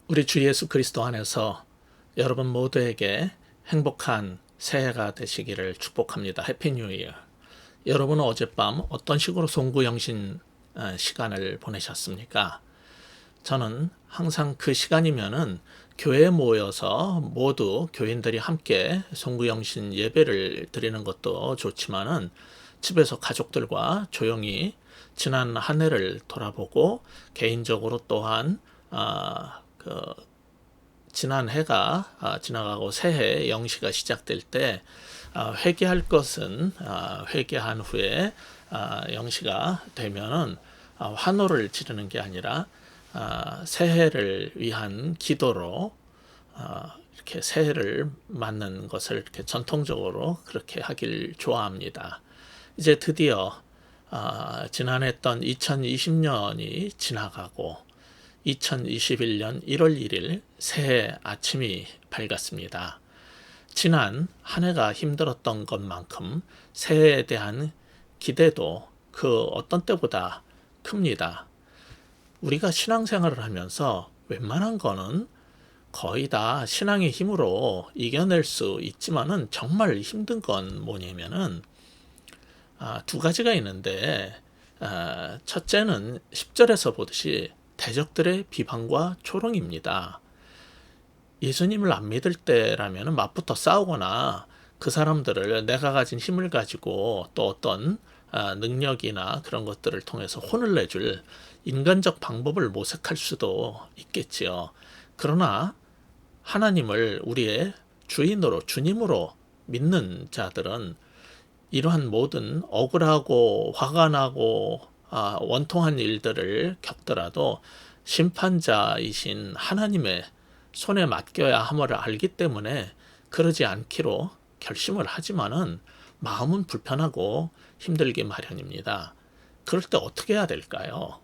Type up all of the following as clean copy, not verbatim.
우리 주 예수 그리스도 안에서 여러분 모두에게 행복한 새해가 되시기를 축복합니다. 해피 뉴 이어. 여러분은 어젯밤 어떤 식으로 송구영신 시간을 보내셨습니까? 저는 항상 그 시간이면은 교회에 모여서 모두 교인들이 함께 송구영신 예배를 드리는 것도 좋지만은 집에서 가족들과 조용히 지난 한 해를 돌아보고 개인적으로 또한 지난 해가 지나가고 새해 영시가 시작될 때 회개할 것은 회개한 후에 영시가 되면은 환호를 지르는 게 아니라 새해를 위한 기도로 이렇게 새해를 맞는 것을 이렇게 전통적으로 그렇게 하길 좋아합니다. 이제 드디어 지난했던 2020년이 지나가고 2021년 1월 1일 새해 아침이 밝았습니다. 지난 한 해가 힘들었던 것만큼 새해에 대한 기대도 그 어떤 때보다 큽니다. 우리가 신앙생활을 하면서 웬만한 거는 거의 다 신앙의 힘으로 이겨낼 수 있지만은 정말 힘든 건 뭐냐면은 두 가지가 있는데 첫째는 10절에서 보듯이 대적들의 비방과 조롱입니다. 예수님을 안 믿을 때라면 맞붙어 싸우거나 그 사람들을 내가 가진 힘을 가지고 또 어떤 능력이나 그런 것들을 통해서 혼을 내줄 인간적 방법을 모색할 수도 있겠지요. 그러나 하나님을 우리의 주인으로 주님으로 믿는 자들은 이러한 모든 억울하고 화가 나고 원통한 일들을 겪더라도 심판자이신 하나님의 손에 맡겨야 함을 알기 때문에 그러지 않기로 결심을 하지만은 마음은 불편하고 힘들기 마련입니다. 그럴 때 어떻게 해야 될까요?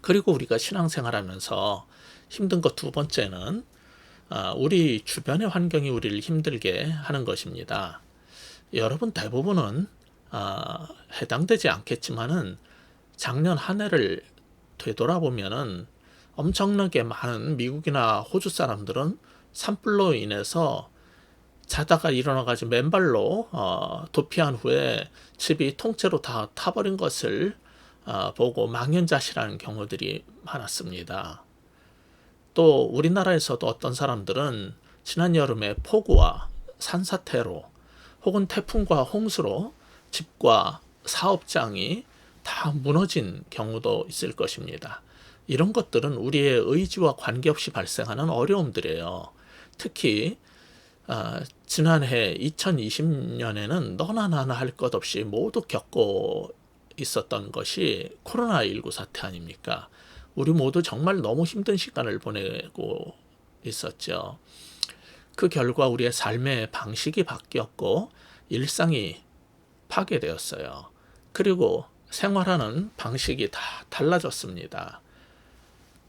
그리고 우리가 신앙생활하면서 힘든 것 두 번째는 우리 주변의 환경이 우리를 힘들게 하는 것입니다. 여러분 대부분은 해당되지 않겠지만은 작년 한 해를 되돌아보면은 엄청나게 많은 미국이나 호주 사람들은 산불로 인해서 자다가 일어나가지고 맨발로 도피한 후에 집이 통째로 다 타버린 것을 보고 망연자실하는 경우들이 많았습니다. 또 우리나라에서도 어떤 사람들은 지난 여름에 폭우와 산사태로 혹은 태풍과 홍수로 집과 사업장이 다 무너진 경우도 있을 것입니다. 이런 것들은 우리의 의지와 관계없이 발생하는 어려움들이에요. 특히 지난해 2020년에는 너나 나나 할 것 없이 모두 겪고 있었던 것이 코로나19 사태 아닙니까? 우리 모두 정말 너무 힘든 시간을 보내고 있었죠. 그 결과 우리의 삶의 방식이 바뀌었고 일상이 파괴되었어요. 그리고 생활하는 방식이 다 달라졌습니다.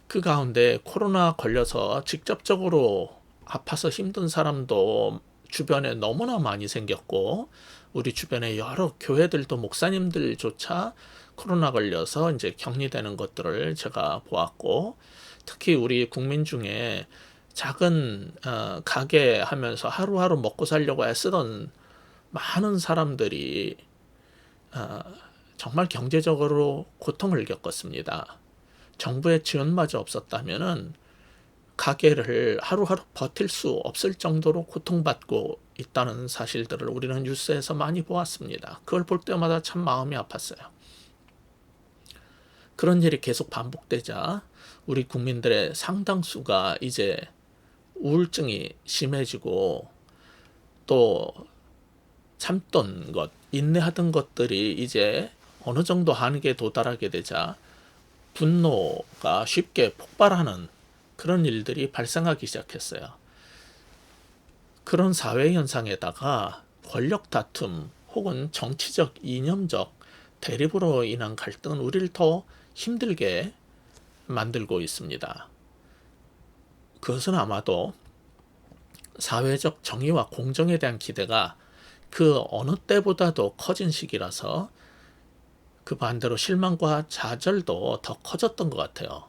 그 가운데 코로나 걸려서 직접적으로 아파서 힘든 사람도 주변에 너무나 많이 생겼고 우리 주변에 여러 교회들도 목사님들조차 코로나 걸려서 이제 격리되는 것들을 제가 보았고 특히 우리 국민 중에 작은 가게 하면서 하루하루 먹고 살려고 애쓰던 많은 사람들이 정말 경제적으로 고통을 겪었습니다. 정부의 지원마저 없었다면은 가게를 하루하루 버틸 수 없을 정도로 고통받고 있다는 사실들을 우리는 뉴스에서 많이 보았습니다. 그걸 볼 때마다 참 마음이 아팠어요. 그런 일이 계속 반복되자 우리 국민들의 상당수가 이제 우울증이 심해지고 또 참던 것, 인내하던 것들이 이제 어느 정도 한계에 도달하게 되자 분노가 쉽게 폭발하는 그런 일들이 발생하기 시작했어요. 그런 사회 현상에다가 권력 다툼 혹은 정치적 이념적 대립으로 인한 갈등은 우리를 더 힘들게 만들고 있습니다. 그것은 아마도 사회적 정의와 공정에 대한 기대가 그 어느 때보다도 커진 시기라서 그 반대로 실망과 좌절도 더 커졌던 것 같아요.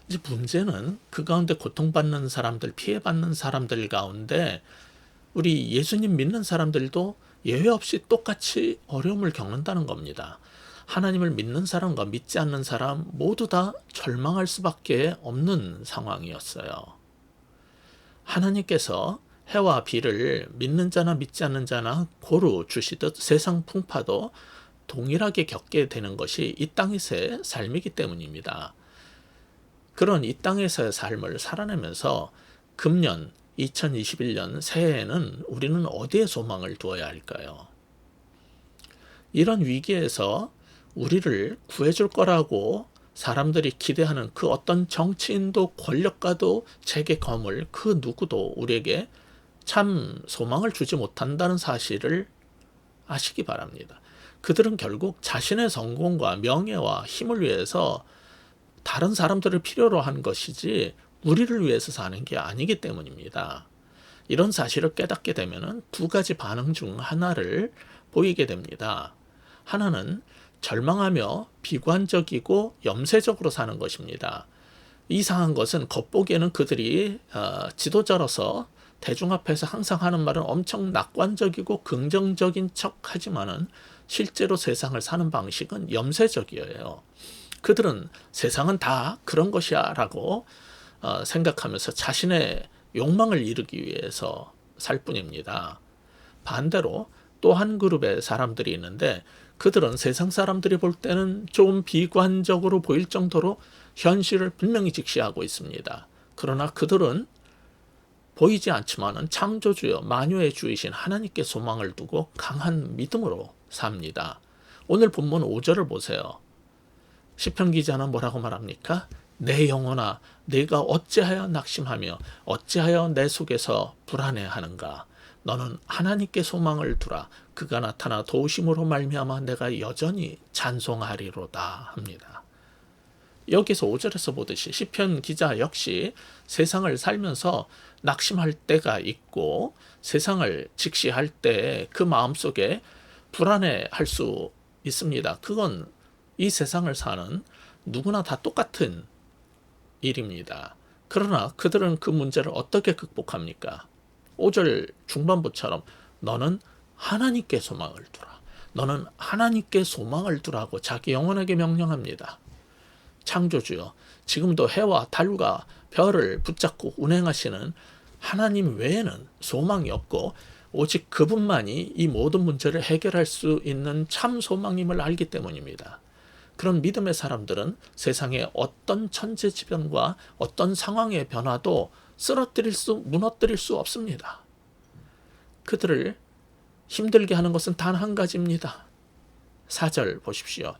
이제 문제는 그 가운데 고통받는 사람들, 피해받는 사람들 가운데 우리 예수님 믿는 사람들도 예외 없이 똑같이 어려움을 겪는다는 겁니다. 하나님을 믿는 사람과 믿지 않는 사람 모두 다 절망할 수밖에 없는 상황이었어요. 하나님께서 해와 비를 믿는 자나 믿지 않는 자나 고루 주시듯 세상 풍파도 동일하게 겪게 되는 것이 이 땅에서의 삶이기 때문입니다. 그런 이 땅에서의 삶을 살아내면서 금년 2021년 새해에는 우리는 어디에 소망을 두어야 할까요? 이런 위기에서 우리를 구해줄 거라고 사람들이 기대하는 그 어떤 정치인도 권력가도 재계 거물 그 누구도 우리에게 참 소망을 주지 못한다는 사실을 아시기 바랍니다. 그들은 결국 자신의 성공과 명예와 힘을 위해서 다른 사람들을 필요로 한 것이지 우리를 위해서 사는 게 아니기 때문입니다. 이런 사실을 깨닫게 되면 두 가지 반응 중 하나를 보이게 됩니다. 하나는 절망하며 비관적이고 염세적으로 사는 것입니다. 이상한 것은 겉보기에는 그들이 지도자로서 대중 앞에서 항상 하는 말은 엄청 낙관적이고 긍정적인 척 하지만은 실제로 세상을 사는 방식은 염세적이에요. 그들은 세상은 다 그런 것이야 라고 생각하면서 자신의 욕망을 이루기 위해서 살 뿐입니다. 반대로 또 한 그룹의 사람들이 있는데 그들은 세상 사람들이 볼 때는 좀 비관적으로 보일 정도로 현실을 분명히 직시하고 있습니다. 그러나 그들은 보이지 않지만은 창조주여 만유의 주이신 하나님께 소망을 두고 강한 믿음으로 삽니다. 오늘 본문 5절을 보세요. 시편 기자는 뭐라고 말합니까? 내 영혼아 네가 어찌하여 낙심하며 어찌하여 내 속에서 불안해하는가? 너는 하나님께 소망을 두라. 그가 나타나 도우심으로 말미암아 내가 여전히 찬송하리로다 합니다. 여기서 5절에서 보듯이 시편 기자 역시 세상을 살면서 낙심할 때가 있고 세상을 직시할 때 그 마음속에 불안해할 수 있습니다. 그건 이 세상을 사는 누구나 다 똑같은 일입니다. 그러나 그들은 그 문제를 어떻게 극복합니까? 5절 중반부처럼 너는 하나님께 소망을 두라. 너는 하나님께 소망을 두라고 자기 영혼에게 명령합니다. 창조주여, 지금도 해와 달과 별을 붙잡고 운행하시는 하나님 외에는 소망이 없고 오직 그분만이 이 모든 문제를 해결할 수 있는 참 소망임을 알기 때문입니다. 그런 믿음의 사람들은 세상의 어떤 천재지변과 어떤 상황의 변화도 무너뜨릴 수 없습니다. 그들을 힘들게 하는 것은 단 한 가지입니다. 4절 보십시오.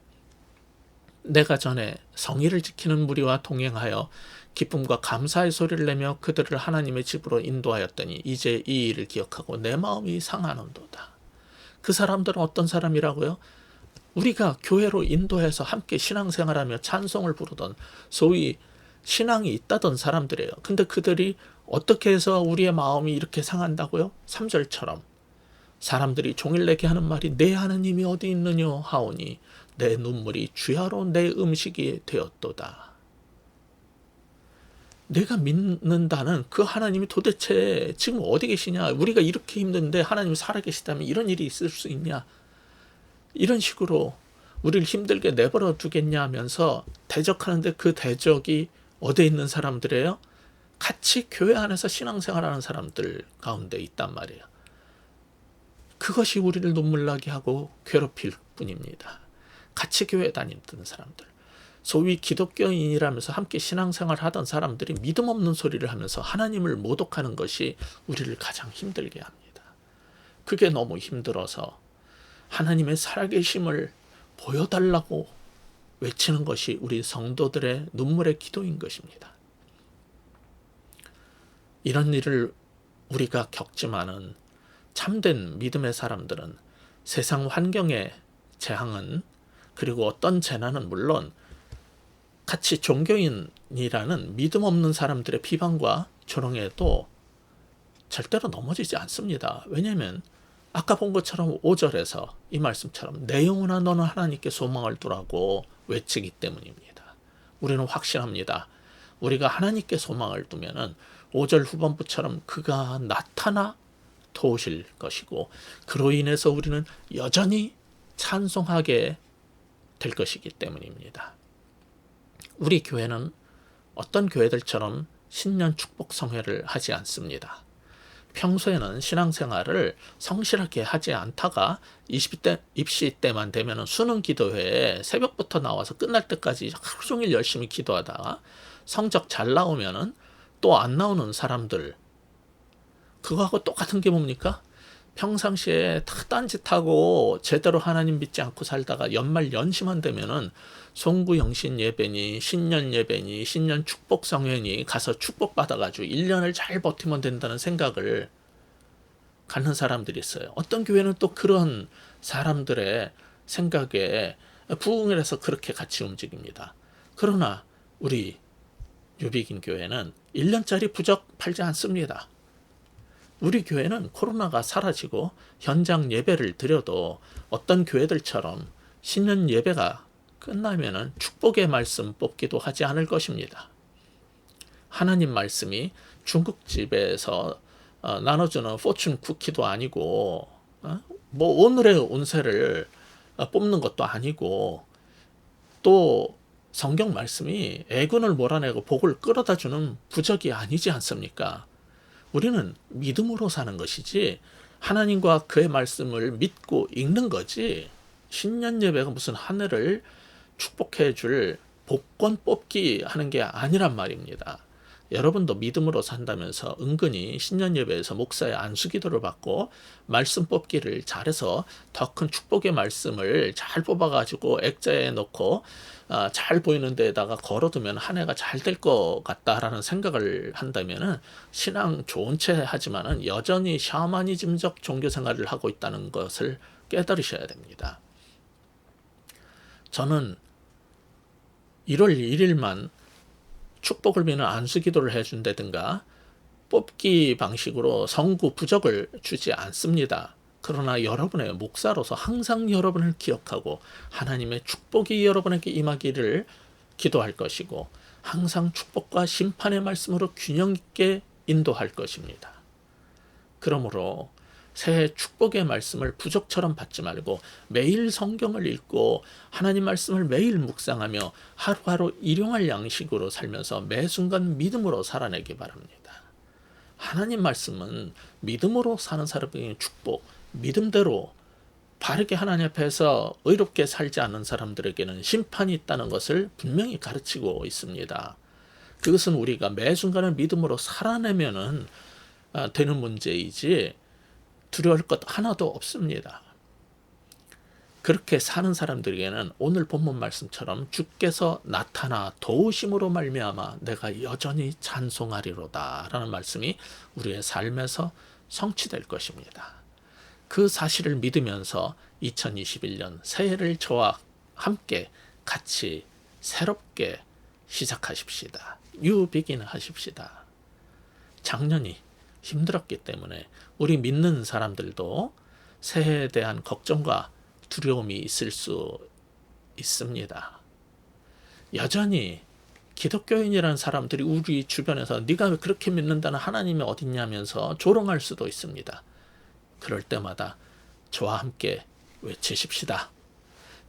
내가 전에 성의를 지키는 무리와 동행하여 기쁨과 감사의 소리를 내며 그들을 하나님의 집으로 인도하였더니 이제 이 일을 기억하고 내 마음이 상하는도다. 그 사람들은 어떤 사람이라고요? 우리가 교회로 인도해서 함께 신앙생활하며 찬송을 부르던 소위 신앙이 있다던 사람들이에요. 근데 그들이 어떻게 해서 우리의 마음이 이렇게 상한다고요? 3절처럼 사람들이 종일 내게 하는 말이 내 하나님이 어디 있느냐 하오니 내 눈물이 주야로 내 음식이 되었도다. 내가 믿는다는 그 하나님이 도대체 지금 어디 계시냐? 우리가 이렇게 힘든데 하나님이 살아계시다면 이런 일이 있을 수 있냐? 이런 식으로 우리를 힘들게 내버려 두겠냐 하면서 대적하는데 그 대적이 어디에 있는 사람들이에요? 같이 교회 안에서 신앙생활하는 사람들 가운데 있단 말이에요. 그것이 우리를 눈물 나게 하고 괴롭힐 뿐입니다. 같이 교회 다니던 사람들, 소위 기독교인이라면서 함께 신앙생활 하던 사람들이 믿음 없는 소리를 하면서 하나님을 모독하는 것이 우리를 가장 힘들게 합니다. 그게 너무 힘들어서 하나님의 살아계심을 보여달라고 외치는 것이 우리 성도들의 눈물의 기도인 것입니다. 이런 일을 우리가 겪지만은 참된 믿음의 사람들은 세상 환경의 재앙은 그리고 어떤 재난은 물론 같이 종교인이라는 믿음 없는 사람들의 비방과 조롱에도 절대로 넘어지지 않습니다. 왜냐하면 아까 본 것처럼 5절에서 이 말씀처럼 내 영혼아 너는 하나님께 소망을 두라고 외치기 때문입니다. 우리는 확신합니다. 우리가 하나님께 소망을 두면은 5절 후반부처럼 그가 나타나 도우실 것이고 그로 인해서 우리는 여전히 찬송하게 될 것이기 때문입니다. 우리 교회는 어떤 교회들처럼 신년 축복 성회를 하지 않습니다. 평소에는 신앙생활을 성실하게 하지 않다가 입시 때만 되면 수능 기도회에 새벽부터 나와서 끝날 때까지 하루 종일 열심히 기도하다가 성적 잘 나오면은 또 안 나오는 사람들, 그거하고 똑같은 게 뭡니까? 평상시에 다 딴짓하고 제대로 하나님 믿지 않고 살다가 연말 연시만 되면은 송구영신 예배니 신년 예배니 신년 축복성회니 가서 축복받아가지고 1년을 잘 버티면 된다는 생각을 갖는 사람들이 있어요. 어떤 교회는 또 그런 사람들의 생각에 부응을 해서 그렇게 같이 움직입니다. 그러나 우리 유비긴 교회는 1년짜리 부적 팔지 않습니다. 우리 교회는 코로나가 사라지고 현장 예배를 드려도 어떤 교회들처럼 신년 예배가 끝나면은 축복의 말씀 뽑기도 하지 않을 것입니다. 하나님 말씀이 중국집에서 나눠주는 포춘 쿠키도 아니고 뭐 오늘의 운세를 뽑는 것도 아니고 또 성경 말씀이 애군을 몰아내고 복을 끌어다 주는 부적이 아니지 않습니까? 우리는 믿음으로 사는 것이지 하나님과 그의 말씀을 믿고 읽는 거지 신년 예배가 무슨 한 해를 축복해 줄 복권 뽑기 하는 게 아니란 말입니다. 여러분도 믿음으로 산다면서 은근히 신년 예배에서 목사의 안수기도를 받고 말씀 뽑기를 잘해서 더 큰 축복의 말씀을 잘 뽑아가지고 액자에 넣고 잘 보이는 데에다가 걸어두면 한 해가 잘 될 것 같다라는 생각을 한다면은 신앙 좋은 채 하지만은 여전히 샤머니즘적 종교 생활을 하고 있다는 것을 깨달으셔야 됩니다. 저는 1월 1일만 축복을 비는 안수기도를 해준다든가 뽑기 방식으로 성구 부적을 주지 않습니다. 그러나 여러분의 목사로서 항상 여러분을 기억하고 하나님의 축복이 여러분에게 임하기를 기도할 것이고 항상 축복과 심판의 말씀으로 균형 있게 인도할 것입니다. 그러므로 새해 축복의 말씀을 부적처럼 받지 말고 매일 성경을 읽고 하나님 말씀을 매일 묵상하며 하루하루 일용할 양식으로 살면서 매 순간 믿음으로 살아내기 바랍니다. 하나님 말씀은 믿음으로 사는 사람에게 축복, 믿음대로 바르게 하나님 앞에서 의롭게 살지 않는 사람들에게는 심판이 있다는 것을 분명히 가르치고 있습니다. 그것은 우리가 매 순간을 믿음으로 살아내면은 되는 문제이지 두려울 것 하나도 없습니다. 그렇게 사는 사람들에게는 오늘 본문 말씀처럼 주께서 나타나 도우심으로 말미암아 내가 여전히 찬송하리로다 라는 말씀이 우리의 삶에서 성취될 것입니다. 그 사실을 믿으면서 2021년 새해를 저와 함께 같이 새롭게 시작하십시다. 뉴비긴 하십시다. 작년이 힘들었기 때문에 우리 믿는 사람들도 새해에 대한 걱정과 두려움이 있을 수 있습니다. 여전히 기독교인이라는 사람들이 우리 주변에서 네가 왜 그렇게 믿는다는 하나님이 어딨냐면서 조롱할 수도 있습니다. 그럴 때마다 저와 함께 외치십시다.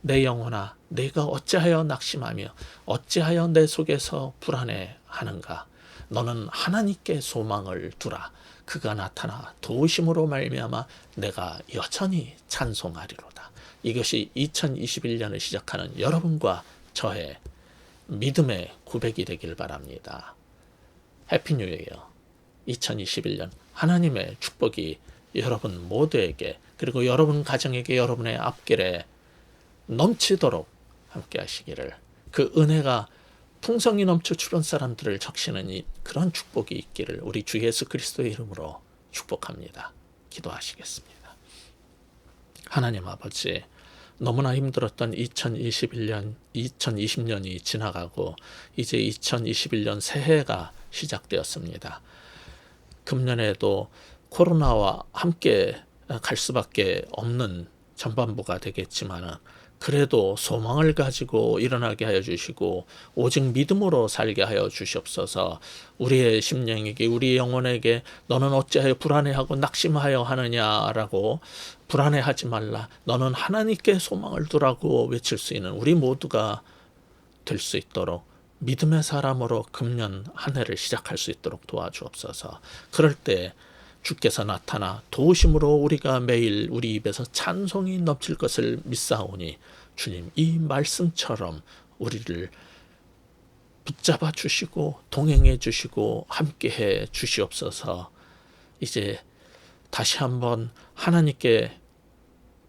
내 영혼아, 내가 어찌하여 낙심하며 어찌하여 내 속에서 불안해하는가? 너는 하나님께 소망을 두라. 그가 나타나 도우심으로 말미암아 내가 여전히 찬송하리로다. 이것이 2021년을 시작하는 여러분과 저의 믿음의 고백이 되길 바랍니다. 해피 뉴 이어. 2021년 하나님의 축복이 여러분 모두에게 그리고 여러분 가정에게 여러분의 앞길에 넘치도록 함께 하시기를, 그 은혜가 풍성이 넘쳐 주변 사람들을 적시는 그런 축복이 있기를 우리 주 예수 그리스도의 이름으로 축복합니다. 기도하시겠습니다. 하나님 아버지, 너무나 힘들었던 2020년이 지나가고 이제 2021년 새해가 시작되었습니다. 금년에도 코로나와 함께 갈 수밖에 없는 전반부가 되겠지만 그래도 소망을 가지고 일어나게 하여 주시고 오직 믿음으로 살게 하여 주시옵소서. 우리의 심령에게, 우리 영혼에게 너는 어찌하여 불안해하고 낙심하여 하느냐라고 불안해하지 말라, 너는 하나님께 소망을 두라고 외칠 수 있는 우리 모두가 될 수 있도록 믿음의 사람으로 금년 한 해를 시작할 수 있도록 도와주옵소서. 그럴 때 주께서 나타나 도우심으로 우리가 매일 우리 입에서 찬송이 넘칠 것을 믿사오니 주님, 이 말씀처럼 우리를 붙잡아 주시고 동행해 주시고 함께해 주시옵소서. 이제 다시 한번 하나님께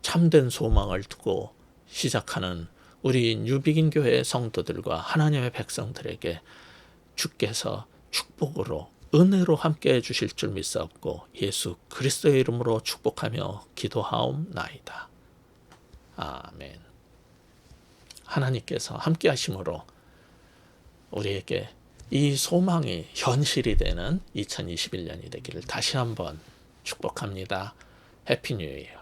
참된 소망을 두고 시작하는 우리 뉴비긴 교회 성도들과 하나님의 백성들에게 주께서 축복으로 은혜로 함께해 주실 줄 믿사옵고 예수 그리스도의 이름으로 축복하며 기도하옵나이다. 아멘. 하나님께서 함께하심으로 우리에게 이 소망이 현실이 되는 2021년이 되기를 다시 한번 축복합니다. 해피 뉴 이어.